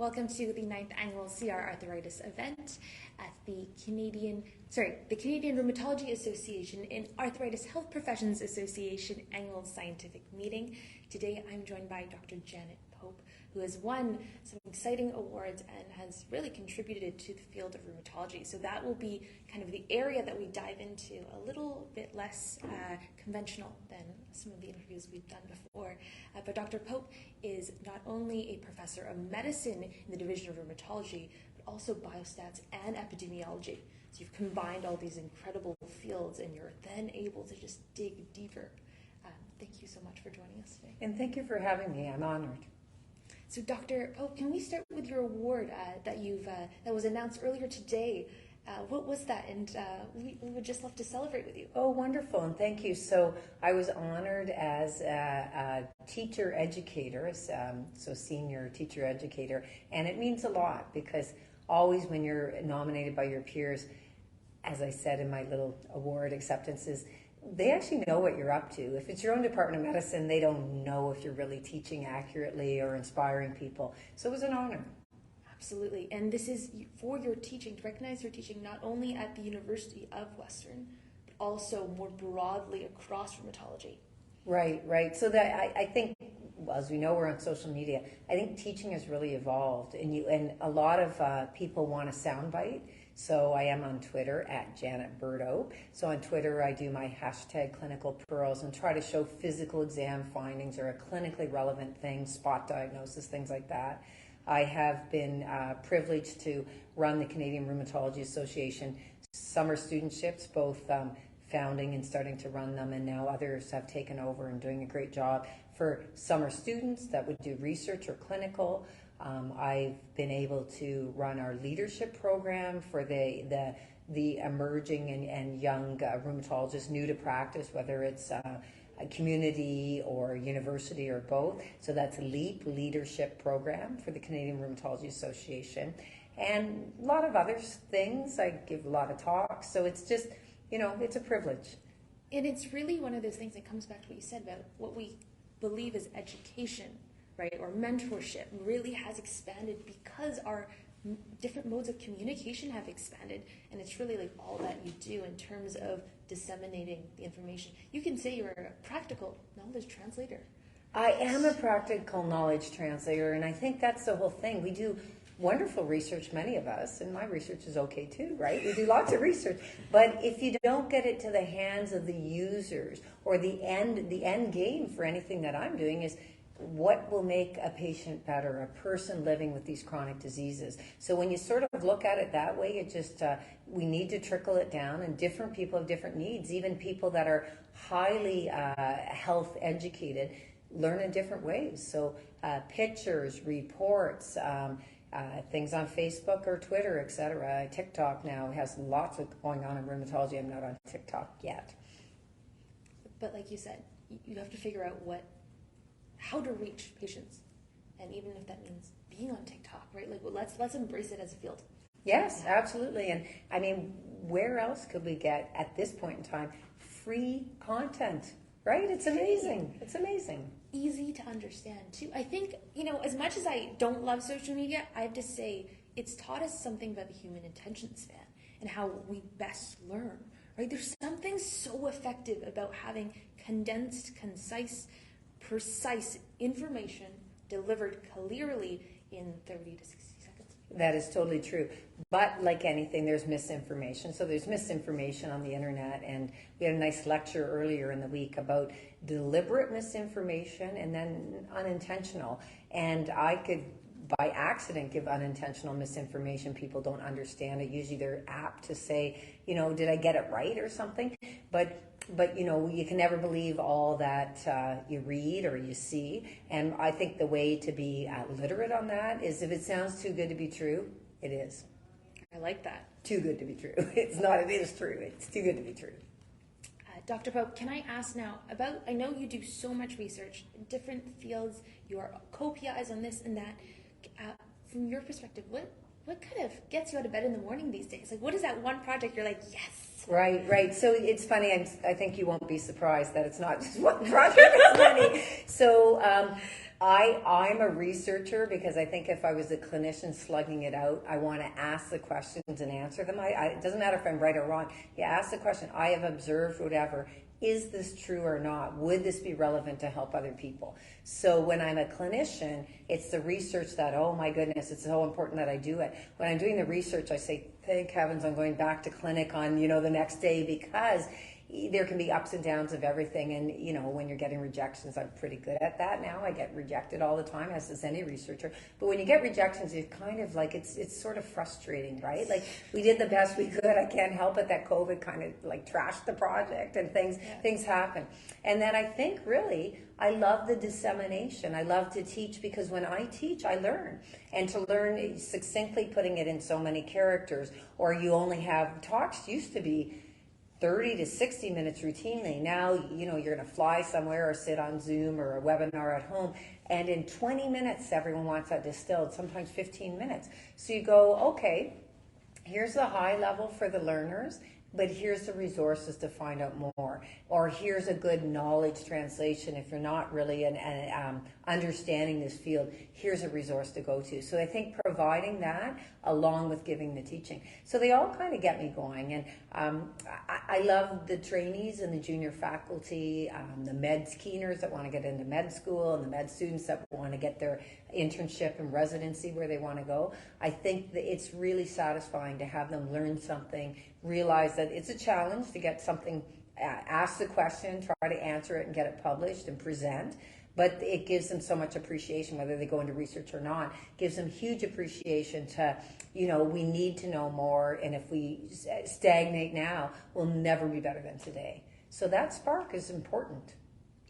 Welcome to the 9th annual CR Arthritis event at the Canadian Rheumatology Association and Arthritis Health Professions Association annual scientific meeting. Today I'm joined by Dr. Janet Pope, who has won some exciting awards and has really contributed to the field of rheumatology. So that will be kind of the area that we dive into, a little bit less conventional than some of the interviews we've done before. But Dr. Pope is not only a professor of medicine in the Division of Rheumatology, but also biostats and epidemiology. So you've combined all these incredible fields and you're then able to just dig deeper. Thank you so much for joining us today. And thank you for having me. I'm honored. So Dr. Pope, can we start with your award that was announced earlier today? What was that? And we would just love to celebrate with you. Oh, wonderful, and thank you. So I was honored as a teacher educator, so senior teacher educator, and it means a lot because always when you're nominated by your peers, as I said in my little award acceptances, they actually know what you're up to. If it's your own department of medicine, they don't know if you're really teaching accurately or inspiring people. So it was an honor. Absolutely. And this is for your teaching, to recognize your teaching not only at the University of Western, but also more broadly across rheumatology. Right. So that I think, well, as we know, we're on social media. I think teaching has really evolved, and a lot of people want a soundbite. So I am on Twitter at Janet Burdo. So on Twitter, I do my hashtag clinical pearls and try to show physical exam findings or a clinically relevant thing, spot diagnosis, things like that. I have been privileged to run the Canadian Rheumatology Association summer studentships, both founding and starting to run them, and now others have taken over and doing a great job for summer students that would do research or clinical. I've been able to run our leadership program for the emerging and young rheumatologists new to practice, whether it's a community or university or both. So that's a LEAP leadership program for the Canadian Rheumatology Association. And a lot of other things. I give a lot of talks. So it's just, it's a privilege. And it's really one of those things that comes back to what you said about what we believe is education, right? Or mentorship really has expanded because our different modes of communication have expanded, and it's really like all that you do in terms of disseminating the information. You can say you're a practical knowledge translator. I am a practical knowledge translator, and I think that's the whole thing. We do wonderful research, many of us, and my research is okay too, right? We do lots of research, but if you don't get it to the hands of the users, or the end game for anything that I'm doing is what will make a patient better, a person living with these chronic diseases. So when you sort of look at it that way, it just, we need to trickle it down, and different people have different needs. Even people that are highly health educated learn in different ways. So pictures, reports, things on Facebook or Twitter, etc. TikTok now has lots of going on in rheumatology. I'm not on TikTok yet. But like you said, you have to figure out how to reach patients, and even if that means being on TikTok, right? Like, well, let's embrace it as a field. Yes, absolutely. And I mean, where else could we get at this point in time free content, right? It's amazing. It's amazing. Easy to understand too. I think, as much as I don't love social media, I have to say it's taught us something about the human attention span and how we best learn, right? There's something so effective about having condensed, concise, precise information delivered clearly in 30 to 60 seconds. That is totally true. But like anything, there's misinformation. So there's misinformation on the internet, and we had a nice lecture earlier in the week about deliberate misinformation and then unintentional. And I could, by accident, give unintentional misinformation. People don't understand it. Usually they're apt to say, did I get it right or something? But you can never believe all that you read or you see. And I think the way to be literate on that is if it sounds too good to be true, it is. I like that. Too good to be true. It's not, it is true. It's too good to be true. Dr. Pope, can I ask now about, I know you do so much research in different fields, you are co-PIs on this and that. From your perspective, what kind of gets you out of bed in the morning these days? Like, what is that one project you're like, yes? Right. So it's funny, I think you won't be surprised that it's not just one project, it's many. So I'm a researcher because I think if I was a clinician slugging it out, I want to ask the questions and answer them. It doesn't matter if I'm right or wrong. You ask the question, I have observed whatever. Is this true or not? Would this be relevant to help other people? So when I'm a clinician, it's the research that, oh my goodness, it's so important that I do it. When I'm doing the research, I say, thank heavens I'm going back to clinic on, the next day, because there can be ups and downs of everything. And, when you're getting rejections, I'm pretty good at that now. I get rejected all the time, as does any researcher. But when you get rejections, it's kind of like, it's sort of frustrating, right? Like, we did the best we could. I can't help it that COVID kind of like trashed the project and things happen. And then I think really, I love the dissemination. I love to teach because when I teach, I learn. And to learn succinctly, putting it in so many characters, or you only have talks used to be 30 to 60 minutes routinely. Now, you're going to fly somewhere or sit on Zoom or a webinar at home, and in 20 minutes, everyone wants that distilled, sometimes 15 minutes. So you go, okay, here's the high level for the learners, but here's the resources to find out more. Or here's a good knowledge translation if you're not really understanding this field. Here's a resource to go to. So I think providing that along with giving the teaching. So they all kind of get me going. And I love the trainees and the junior faculty, the med keeners that want to get into med school, and the med students that want to get their internship and residency where they want to go. I think that it's really satisfying to have them learn something, realize that it's a challenge to get something, ask the question, try to answer it and get it published and present. But it gives them so much appreciation, whether they go into research or not, gives them huge appreciation to, we need to know more. And if we stagnate now, we'll never be better than today. So that spark is important.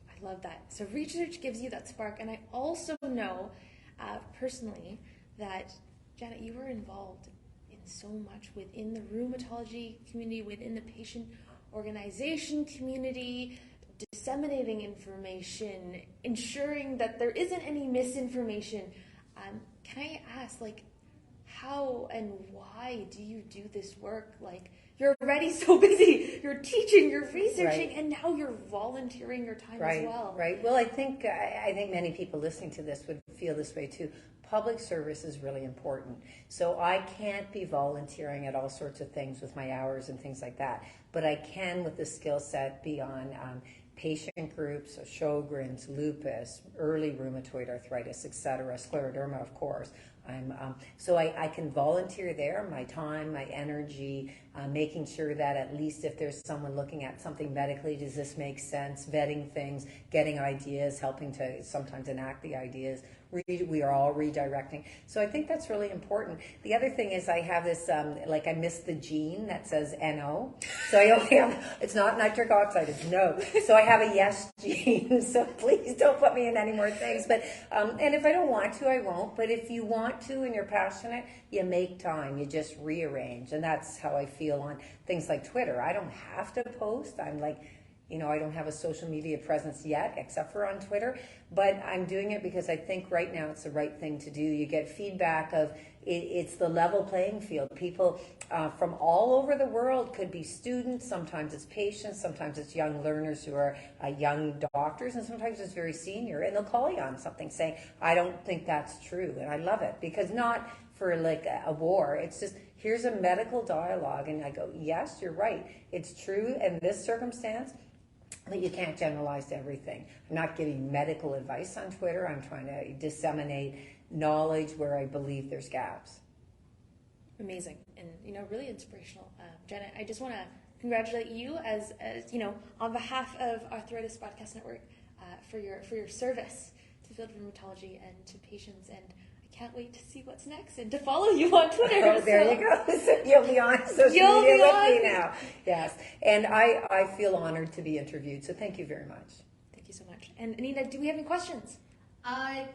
I love that. So research gives you that spark. And I also know personally that, Janet, you were involved in so much within the rheumatology community, within the patient organization community, disseminating information, ensuring that there isn't any misinformation. Can I ask, how and why do you do this work? You're already so busy. You're teaching, you're researching, right, and now you're volunteering your time as well. Right. Well, I think many people listening to this would feel this way too. Public service is really important. So I can't be volunteering at all sorts of things with my hours and things like that. But I can, with the skill set, be on patient groups, so Sjogren's, lupus, early rheumatoid arthritis, etc., scleroderma, of course. So I can volunteer there, my time, my energy, making sure that at least if there's someone looking at something medically, does this make sense, vetting things, getting ideas, helping to sometimes enact the ideas. We are all redirecting. So I think that's really important. The other thing is I have this, I missed the gene that says NO. So I only have, it's not nitric oxide, it's no. So I have a yes gene. So please don't put me in any more things. But and if I don't want to, I won't. But if you want to and you're passionate, you make time. You just rearrange. And that's how I feel on things like Twitter. I don't have to post. I'm I don't have a social media presence yet, except for on Twitter, but I'm doing it because I think right now it's the right thing to do. You get feedback of it's the level playing field. People from all over the world, could be students, sometimes it's patients, sometimes it's young learners who are young doctors, and sometimes it's very senior, and they'll call you on something saying, I don't think that's true, and I love it, because not for a war, it's just, here's a medical dialogue, and I go, yes, you're right, it's true in this circumstance, but you can't generalize to everything. I'm not giving medical advice on Twitter. I'm trying to disseminate knowledge where I believe there's gaps. Amazing, and really inspirational. Janet, I just want to congratulate you as on behalf of Arthritis Podcast Network for your service to field rheumatology and to patients, and I can't wait to see what's next and to follow you on Twitter. Oh, there you go. So you'll be on social media with me now. Yes. And I feel honored to be interviewed. So thank you very much. Thank you so much. And Anita, do we have any questions?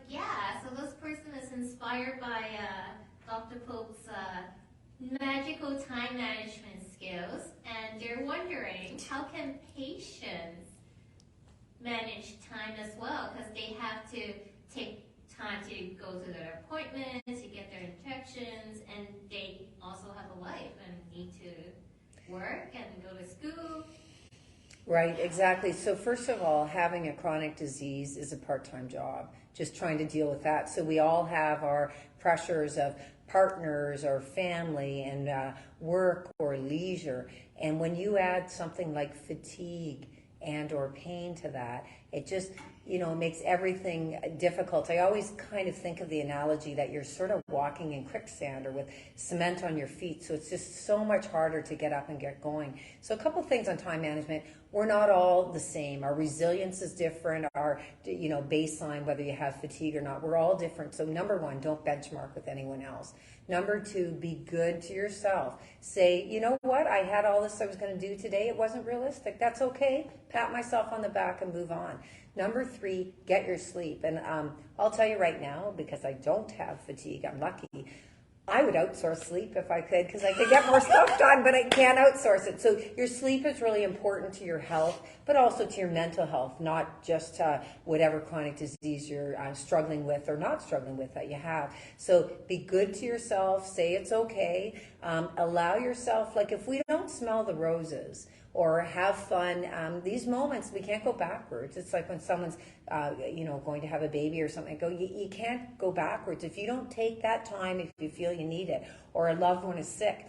Yeah. So this person is inspired by Dr. Pope's magical time management skills, and they're wondering, how can patients manage time as well? Because they have to take time to go to their appointments, to get their injections, and they also have a life and need to work and go to school. Right, exactly. So first of all, having a chronic disease is a part-time job, just trying to deal with that. So we all have our pressures of partners or family and work or leisure. And when you add something like fatigue and or pain to that, it just, makes everything difficult. I always kind of think of the analogy that you're sort of walking in quicksand or with cement on your feet. So it's just so much harder to get up and get going. So a couple of things on time management. We're not all the same. Our resilience is different. Our, baseline, whether you have fatigue or not, we're all different. So number one, don't benchmark with anyone else. Number two, be good to yourself. Say, you know what? I had all this I was going to do today. It wasn't realistic. That's okay. Pat myself on the back and move on. Number three, get your sleep. And I'll tell you right now, because I don't have fatigue, I'm lucky, I would outsource sleep if I could, because I could get more stuff done, but I can't outsource it. So your sleep is really important to your health, but also to your mental health, not just whatever chronic disease you're struggling with or not struggling with that you have. So be good to yourself, say it's okay, allow yourself, like if we don't smell the roses, or have fun. These moments, we can't go backwards. It's like when someone's, going to have a baby or something. You can't go backwards. If you don't take that time, if you feel you need it, or a loved one is sick,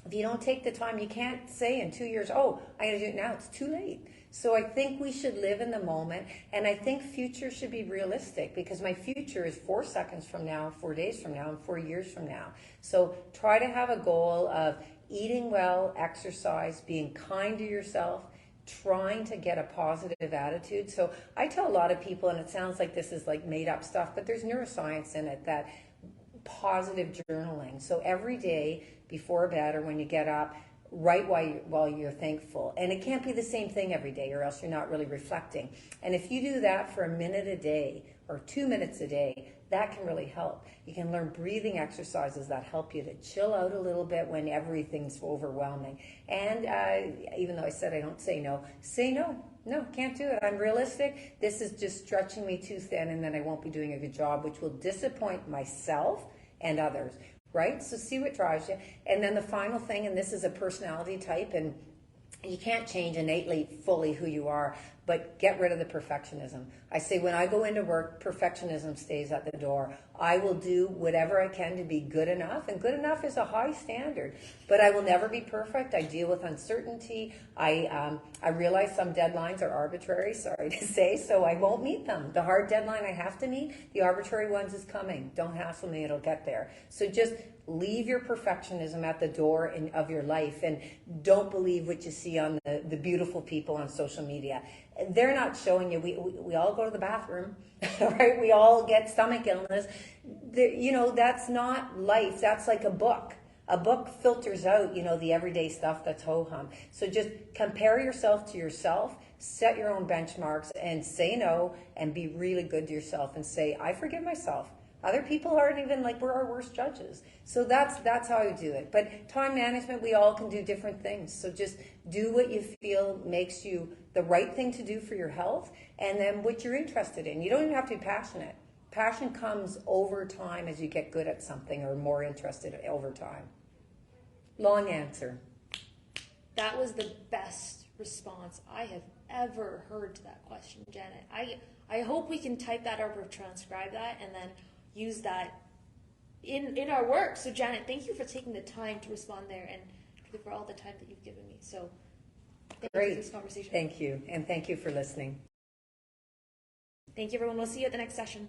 if you don't take the time, you can't say in 2 years, oh, I gotta do it now. It's too late. So I think we should live in the moment, and I think future should be realistic, because my future is 4 seconds from now, 4 days from now, and 4 years from now. So try to have a goal of eating well, exercise, being kind to yourself, trying to get a positive attitude. So I tell a lot of people, and it sounds like this is like made up stuff, but there's neuroscience in it, that positive journaling. So every day before bed or when you get up, write while you're thankful. And it can't be the same thing every day, or else you're not really reflecting. And if you do that for a minute a day or 2 minutes a day, that can really help. You can learn breathing exercises that help you to chill out a little bit when everything's overwhelming. And even though I said I don't say no, say no. No, can't do it. I'm realistic. This is just stretching me too thin, and then I won't be doing a good job, which will disappoint myself and others, right? So see what drives you. And then the final thing, and this is a personality type, and you can't change innately fully who you are, but get rid of the perfectionism. I say when I go into work, perfectionism stays at the door. I will do whatever I can to be good enough, and good enough is a high standard, but I will never be perfect. I deal with uncertainty. I realize some deadlines are arbitrary, sorry to say, so I won't meet them. The hard deadline I have to meet, the arbitrary ones is coming. Don't hassle me, it'll get there. So just leave your perfectionism at the door of your life, and don't believe what you see on the beautiful people on social media. They're not showing you. We all go to the bathroom, right? We all get stomach illness. That's not life. That's like a book. A book filters out, the everyday stuff that's ho-hum. So just compare yourself to yourself, set your own benchmarks, and say no, and be really good to yourself and say, I forgive myself. Other people aren't even we're our worst judges. So that's how I do it. But time management, we all can do different things. So just do what you feel makes you the right thing to do for your health, and then what you're interested in. You don't even have to be passionate. Passion comes over time as you get good at something or more interested over time. Long answer. That was the best response I have ever heard to that question, Janet. I hope we can type that up or transcribe that and then use that in our work. So Janet, thank you for taking the time to respond there, and for all the time that you've given me. So thank you for this conversation. Thank you, and thank you for listening. Thank you, everyone. We'll see you at the next session.